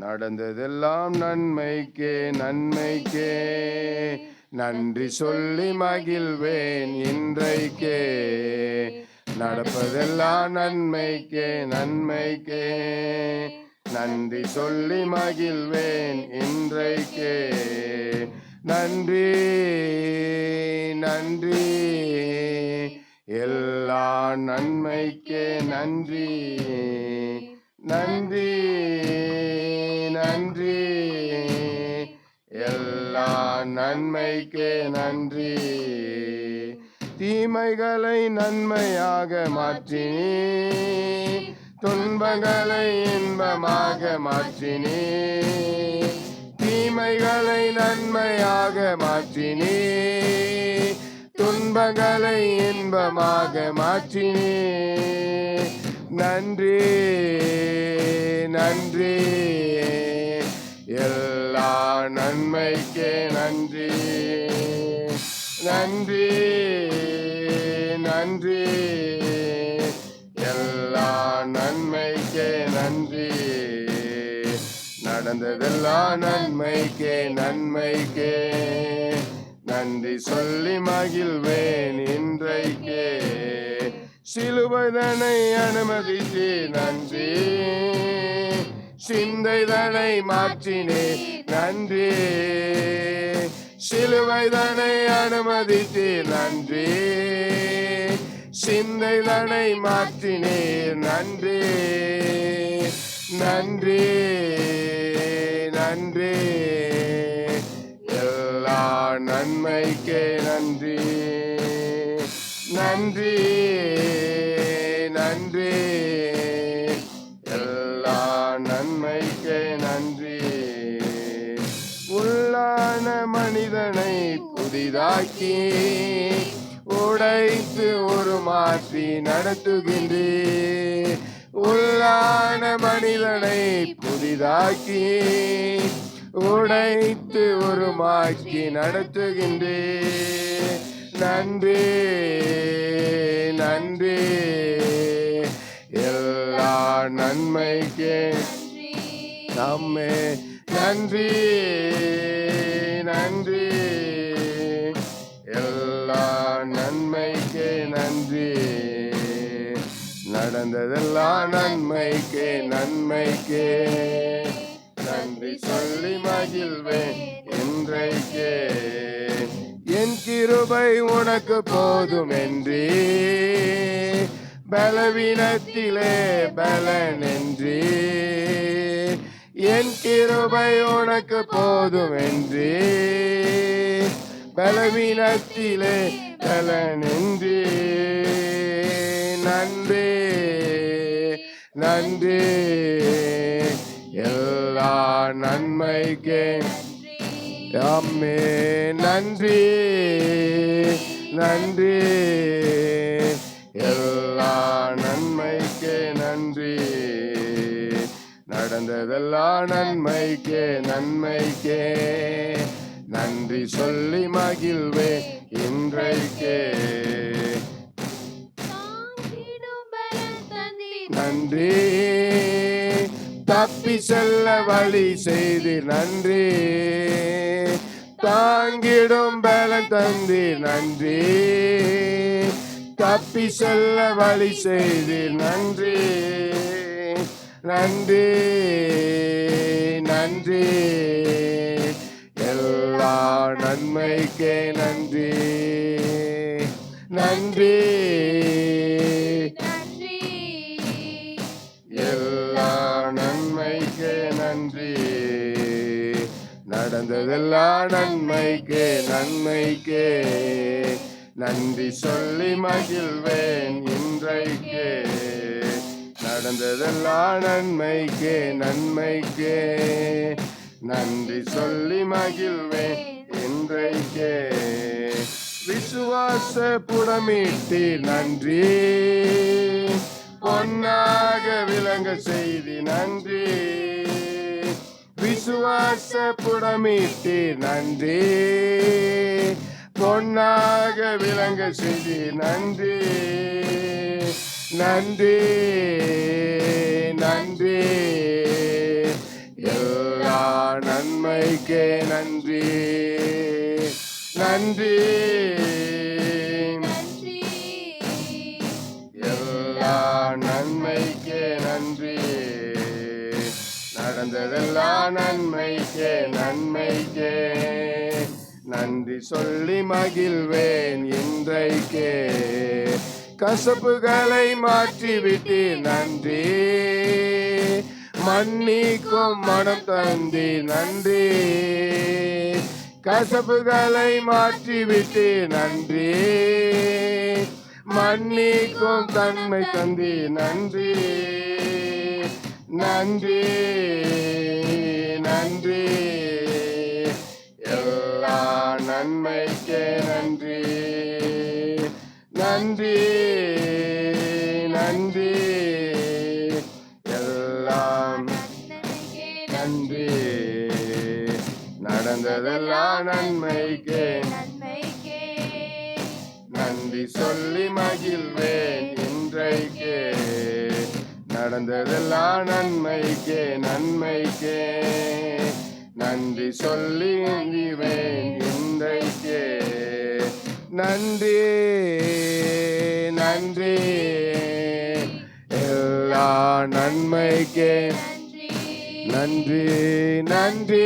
நடந்ததெல்லாம் நன்மைக்கே நன்மைக்கே, நன்றி சொல்லி மகிழ்வேன் இன்றைக்கே. நடப்பதெல்லாம் நன்மைக்கே நன்மைக்கே, நன்றி சொல்லி மகிழ்வேன் இன்றைக்கே. நன்றி நன்றி எல்லா நன்மைக்கே நன்றி. நன்றி நன்றி எல்லா நன்மைக்கே நன்றி. தீமைகளை நன்மையாக மாற்றினே, துன்பங்களை இன்பமாக மாற்றினே. தீமைகளை நன்மையாக மாற்றினே, துன்பங்களை இன்பமாக மாற்றினே. நன்றி நன்றி எல்லா நன்மைக்கே நன்றி. நன்றி நன்றி எல்லா நன்மைக்கே நன்றி. நடந்ததெல்லாம் நன்மைக்கே நன்மைக்கே, நன்றி சொல்லி மகிழ்வேன் இன்றைக்கே. சிலுவைதனை அனுமதித்தே நன்றி, சிந்தைதனை மாற்றினே நன்றி. சிலுவைதனை அனுமதித்தே நன்றி, சிந்தைதனை மாற்றினே நன்றி. நன்றி நன்றி எல்லா நன்மைக்கே நன்றி. நன்றி நன்றி எல்லா நன்மைக்கே நன்றி. உள்ளான மனிதனை புதிதாக்கி உடைத்து ஒரு மாற்றி நடத்துகின்றே. உள்ளான மனிதனை புதிதாக்கி உடைத்து ஒரு மாற்றி நடத்துகின்றே. நன்றி நன்றி எல்லா நன்மைக்கே நம்மே. நன்றி நன்றி எல்லா நன்மைக்கே நன்றி. நடந்ததெல்லாம் நன்மைக்கே நன்மைக்கே, நன்றி சொல்லி மகிழ்வேன் இன்றைக்கே. என் கிருபை உனக்கு போதும் என்றே, பலவீனத்திலே பலனென்றே. என் கிருபை உனக்கு போதும் என்றே, பலவீனத்திலே பலனென்றே. நன்றி நன்றி எல்லா நன்மைக்கே அம்மே. நன்றி நன்றி எல்லா நன்மைக்கே நன்றி. நடந்ததெல்லாம் நன்மைக்கே நன்மைக்கே, நன்றி சொல்லி மகிழ்வே இன்றைக்கே. நன்றி தப்பி செல்ல வழி செய்து நன்றி, தாங்கிடும் பலன் தந்தி நன்றி. தப்பி செல்ல வழி செய்து நன்றி. நன்றி நன்றி எல்லா நன்மைக்கே நன்றி. நன்றி எல்லா நன்மைக்கே நன்றி. நடந்ததெல்லாம் நன்மைக்கே நன்மைக்கே, நன்றி சொல்லி மகிழ்வேன் இன்றைக்கே. நடந்ததெல்லாம் நன்மைக்கே நன்மைக்கே, நன்றி சொல்லி மகிழ்வேன் இன்றைக்கே. விசுவாச புடமிட்டு நன்றி, பொன்னாக விளங்க செய்தி நன்றி. விசுவாச புடமிட்டு நன்றி, பொன்னாக விளங்க செய்தி நன்றி. நன்றி நன்றி எல்லா எல்லா நன்மைக்கே நன்றி நன்றி நன்றி எல்லா நன்மைக்கே நன்றி நடந்ததெல்லாம் நன்மைக்கே நன்மைக்கே நன்றி சொல்லி மகிழ்வேன் இன்றைக்கே கசப்புகளை மாற்றிவிட்டு நன்றி மன்னிக்கும் மனம் தந்தி நன்றி கசப்புகளை மாற்றிவிட்டு நன்றி மன்னிக்கும் தன்மை தந்தி நன்றி நன்றி நன்றி எல்லா நன்மைக்கே நன்றி நன்றி நன்றி எல்லாம் நன்றி நடந்ததெல்லாம் நன்மைக்கே நன்மைக்கே நன்றி சொல்லி மகிழ்வேன் இன்றைக்கே நடந்ததெல்லாம் நன்மைக்கே நன்மைக்கே நன்றி சொல்லி மகிழ்வேன் இன்றைக்கே நன்றி நன்றி எல்லா நன்மைக்கே நன்றி நன்றி நன்றி